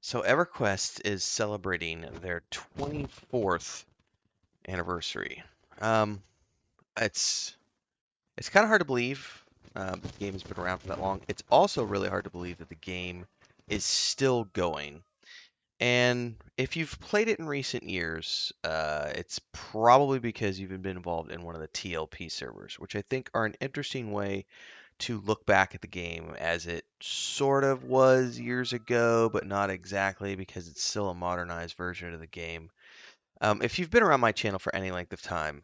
So EverQuest is celebrating their 24th anniversary. Um, it's it's kind of hard to believe the game has been around for that long. It's also really hard to believe that the game is still going. And if you've played it in recent years, it's probably because you've been involved in one of the TLP servers, which I think are an interesting way to look back at the game as it sort of was years ago, but not exactly because it's still a modernized version of the game. If you've been around my channel for any length of time,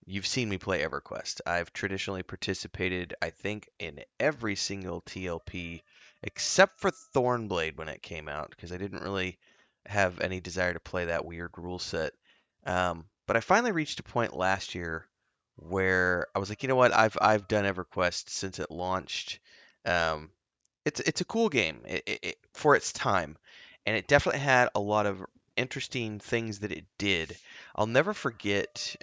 you've seen me play EverQuest. I've traditionally participated, I think, in every single TLP except for Thornblade when it came out, because I didn't really have any desire to play that weird rule set. But I finally reached a point last year where I was like, you know what? I've done EverQuest since it launched. Um, it's a cool game for its time, and it definitely had a lot of interesting things that it did. I'll never forget.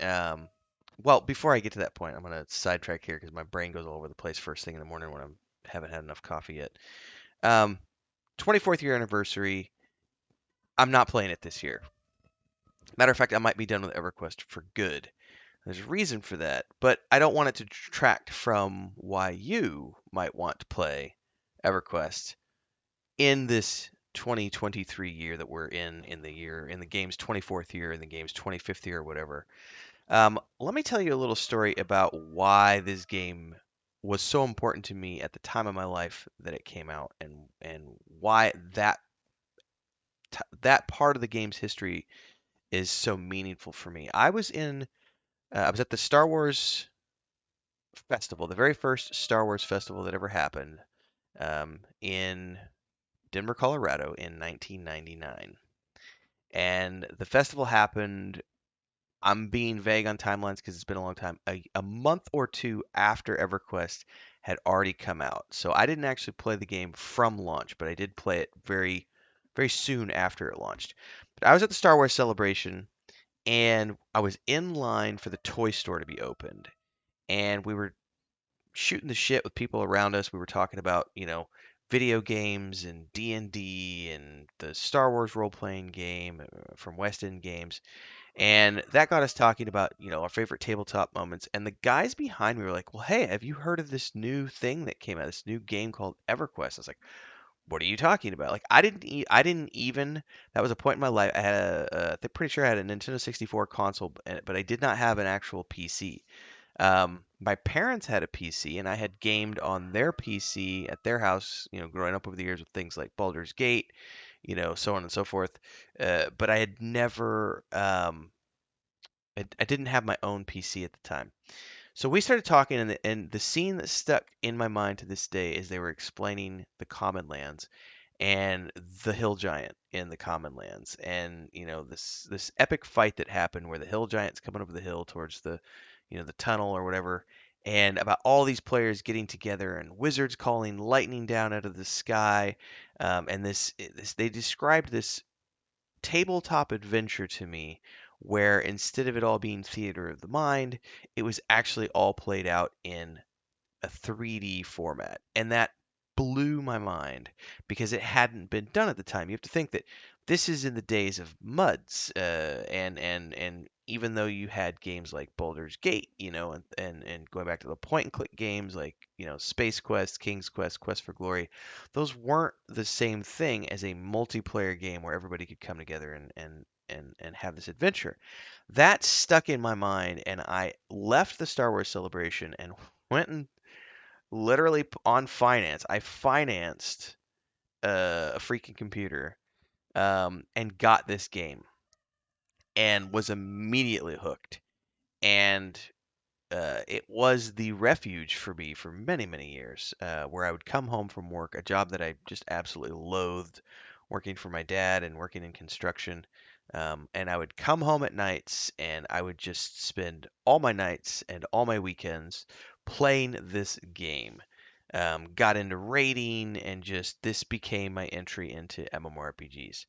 Well, before I get to that point, I'm gonna sidetrack here because my brain goes all over the place first thing in the morning when I haven't had enough coffee yet. Um, 24th year anniversary. I'm not playing it this year. Matter of fact, I might be done with EverQuest for good. There's a reason for that, but I don't want it to detract from why you might want to play EverQuest in this 2023 year that we're in the game's 24th year, in the game's 25th year, or whatever. Let me tell you a little story about why this game was so important to me at the time of my life that it came out, and why that part of the game's history is so meaningful for me. I was at the Star Wars festival, the very first Star Wars festival that ever happened, in Denver, Colorado, in 1999. And the festival happened. I'm being vague on timelines because it's been a long time. A month or two after EverQuest had already come out, so I didn't actually play the game from launch, but I did play it very, very soon after it launched. But I was at the Star Wars celebration, and I was in line for the toy store to be opened, and we were shooting the shit with people around us. We were talking about, video games and D&D and the Star Wars role-playing game from West End Games. And that got us talking about, our favorite tabletop moments. And the guys behind me were like, "Well, hey, have you heard of this new thing that came out, this new game called EverQuest?" I was like, "What are you talking about?" Like, I didn't even, that was a point in my life. I had I'm pretty sure I had a Nintendo 64 console, but I did not have an actual PC. My parents had a PC, and I had gamed on their PC at their house, growing up over the years with things like Baldur's Gate, so on and so forth. But I had never, I didn't have my own PC at the time. So we started talking, and the scene that stuck in my mind to this day is they were explaining the Common Lands and the Hill Giant in the Common Lands, and this epic fight that happened where the Hill Giant's coming over the hill towards the tunnel or whatever, and about all these players getting together and wizards calling lightning down out of the sky, and this they described this tabletop adventure to me where instead of it all being theater of the mind, it was actually all played out in a 3D format. And that blew my mind because it hadn't been done at the time. You have to think that this is in the days of MUDs, and even though you had games like Baldur's Gate, and going back to the point and click games like, Space Quest, King's Quest, Quest for Glory, those weren't the same thing as a multiplayer game where everybody could come together and have this adventure. That stuck in my mind, and I left the Star Wars celebration and went and literally on finance. I financed a freaking computer, and got this game and was immediately hooked. And it was the refuge for me for many, many years, where I would come home from work, a job that I just absolutely loathed, working for my dad and working in construction. And I would come home at nights and I would just spend all my nights and all my weekends playing this game. Got into raiding, and just this became my entry into MMORPGs.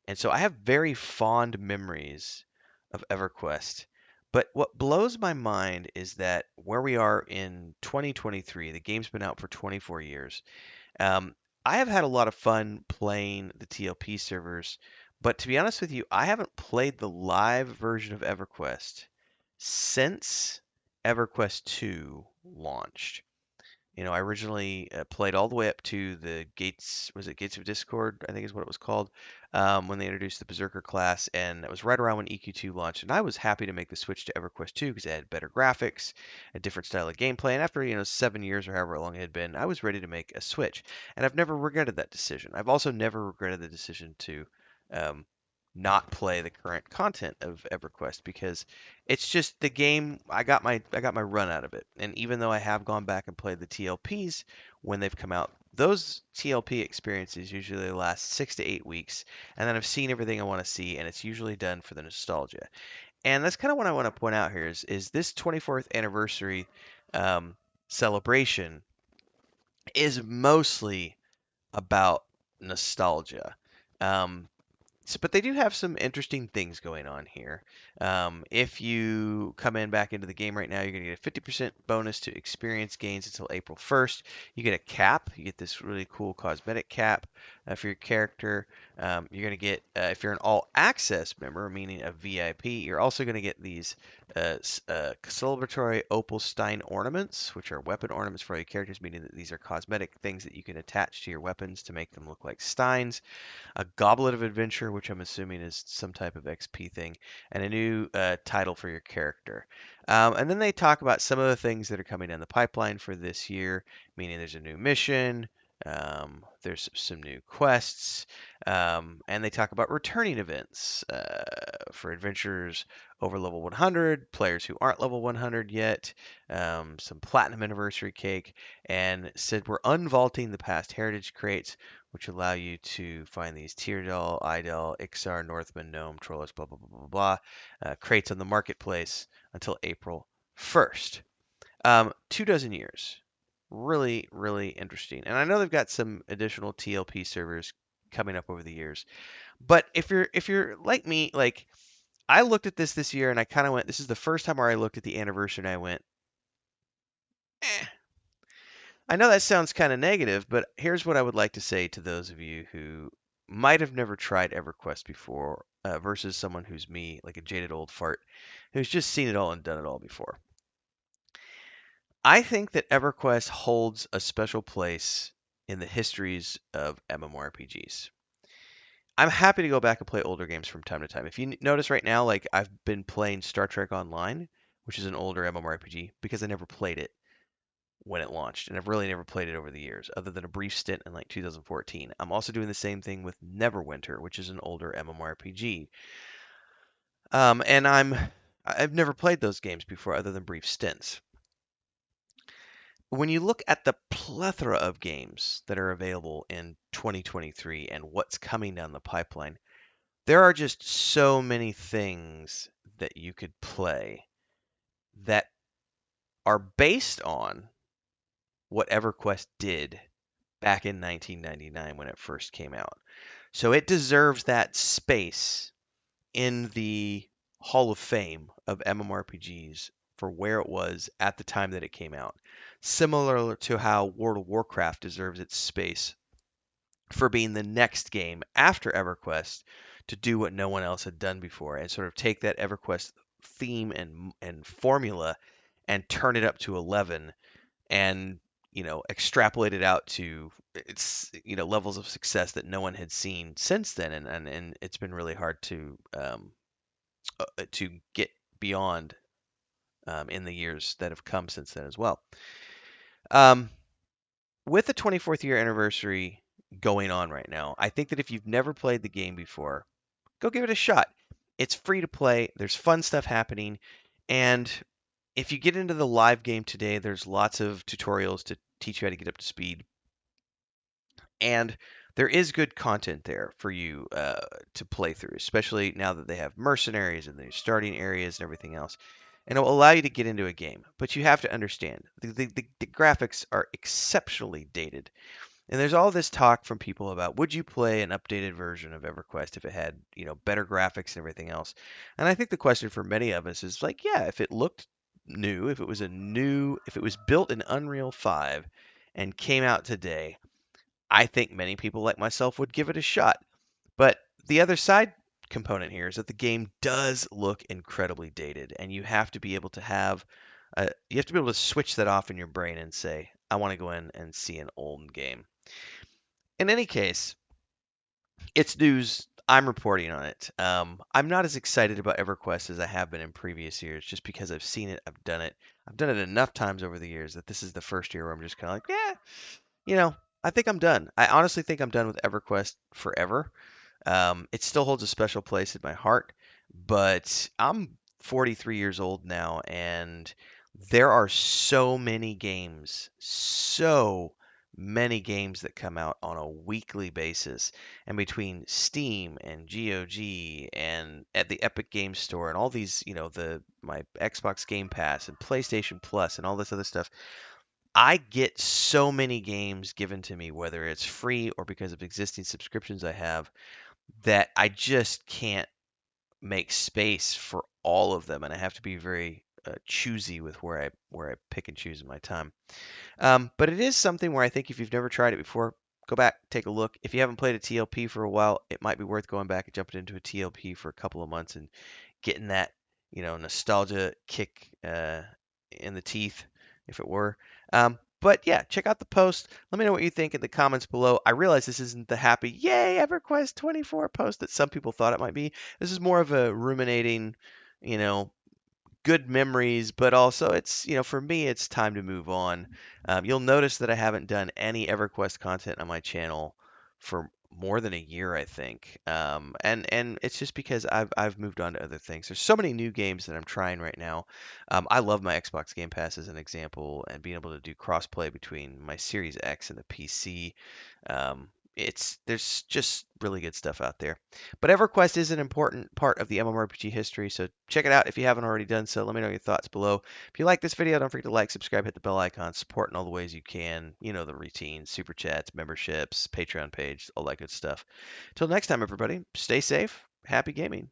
And so I have very fond memories of EverQuest. But what blows my mind is that, where we are in 2023, the game's been out for 24 years. Um, 24 years. I have had a lot of fun playing the TLP servers, but to be honest with you, I haven't played the live version of EverQuest since EverQuest 2 launched. I originally played all the way up to the Gates, was it Gates of Discord? I think is what it was called, when they introduced the Berserker class, and that was right around when EQ2 launched. And I was happy to make the switch to EverQuest 2 because it had better graphics, a different style of gameplay. And after 7 years or however long it had been, I was ready to make a switch. And I've never regretted that decision. I've also never regretted the decision to um, not play the current content of EverQuest because it's just the game. I got my run out of it, and even though I have gone back and played the TLPs when they've come out, those TLP experiences usually last 6 to 8 weeks, and then I've seen everything I want to see, and it's usually done for the nostalgia. And that's kind of what I want to point out here is this 24th anniversary um, celebration is mostly about nostalgia. Um, but they do have some interesting things going on here. If you come in back into the game right now, you're going to get a 50% bonus to experience gains until April 1st. You get a cap. You get this really cool cosmetic cap for your character. You're going to get, if you're an all access member, meaning a VIP, you're also going to get these celebratory opal stein ornaments, which are weapon ornaments for your characters, meaning that these are cosmetic things that you can attach to your weapons to make them look like steins, a Goblet of Adventure, which I'm assuming is some type of XP thing, and a new title for your character. And then they talk about some of the things that are coming down the pipeline for this year, meaning there's a new mission, there's some new quests, and they talk about returning events for adventurers over level 100, players who aren't level 100 yet, some platinum anniversary cake, and said we're unvaulting the past heritage crates, which allow you to find these Teardal, Idel, Ixar, Northman, Gnome, Trollers, blah, blah, blah, blah, blah, crates on the marketplace until April 1st. 2 dozen years. Really, really interesting. And I know they've got some additional TLP servers coming up over the years. But if you're like me, like I looked at this year and I kind of went, this is the first time where I looked at the anniversary and I went, eh, I know that sounds kind of negative, but here's what I would like to say to those of you who might have never tried EverQuest before, versus someone who's me, like a jaded old fart, who's just seen it all and done it all before. I think that EverQuest holds a special place in the histories of MMORPGs. I'm happy to go back and play older games from time to time. If you notice right now, like I've been playing Star Trek Online, which is an older MMORPG, because I never played it when it launched, and I've really never played it over the years, other than a brief stint in like 2014. I'm also doing the same thing with Neverwinter, which is an older MMORPG. And I've never played those games before, other than brief stints. When you look at the plethora of games that are available in 2023 and what's coming down the pipeline, there are just so many things that you could play that are based on what EverQuest did back in 1999 when it first came out. So it deserves that space in the Hall of Fame of MMORPGs for where it was at the time that it came out. Similar to how World of Warcraft deserves its space for being the next game after EverQuest to do what no one else had done before and sort of take that EverQuest theme and formula and turn it up to 11 and extrapolate it out to its levels of success that no one had seen since then, and it's been really hard to get beyond in the years that have come since then as well. Um, with the 24th year anniversary going on right now, I think that if you've never played the game before, go give it a shot. It's free to play. There's fun stuff happening, and if you get into the live game today, there's lots of tutorials to teach you how to get up to speed. And there is good content there for you to play through, especially now that they have mercenaries and there's starting areas and everything else. And it will allow you to get into a game. But you have to understand the graphics are exceptionally dated. And there's all this talk from people about would you play an updated version of EverQuest if it had, better graphics and everything else. And I think the question for many of us is like, yeah, if it looked new, if it was built in Unreal 5 and came out today, I think many people like myself would give it a shot. But the other side component here is that the game does look incredibly dated, and you have to be able to switch that off in your brain and say, I want to go in and see an old game. In any case, it's news. I'm reporting on it. I'm not as excited about EverQuest as I have been in previous years, just because I've seen it, I've done it. I've done it enough times over the years that this is the first year where I'm just kind of like, yeah, you know, I think I'm done. I honestly think I'm done with EverQuest forever. It still holds a special place in my heart, but I'm 43 years old now, and there are so many games that come out on a weekly basis. And between Steam and GOG and at the Epic Game Store and all these, my Xbox Game Pass and PlayStation Plus and all this other stuff, I get so many games given to me, whether it's free or because of existing subscriptions I have, that I just can't make space for all of them, and I have to be very choosy with where I pick and choose in my time. But it is something where I think if you've never tried it before, go back, take a look. If you haven't played a TLP for a while, it might be worth going back and jumping into a TLP for a couple of months and getting that, nostalgia kick in the teeth, if it were. But yeah, check out the post. Let me know what you think in the comments below. I realize this isn't the happy, yay, EverQuest 24 post that some people thought it might be. This is more of a ruminating, you know, good memories, but also for me, it's time to move on. You'll notice that I haven't done any EverQuest content on my channel for more than a year, I think. And it's just because I've moved on to other things. There's so many new games that I'm trying right now. I love my Xbox Game Pass as an example, and being able to do crossplay between my Series X and the PC. There's just really good stuff out there. But EverQuest is an important part of the MMORPG history, so check it out if you haven't already done so. Let me know your thoughts below. If you like this video, don't forget to like, subscribe, hit the bell icon, support in all the ways you can. You know the routine: super chats, memberships, Patreon page, all that good stuff. Till next time, everybody, stay safe, happy gaming.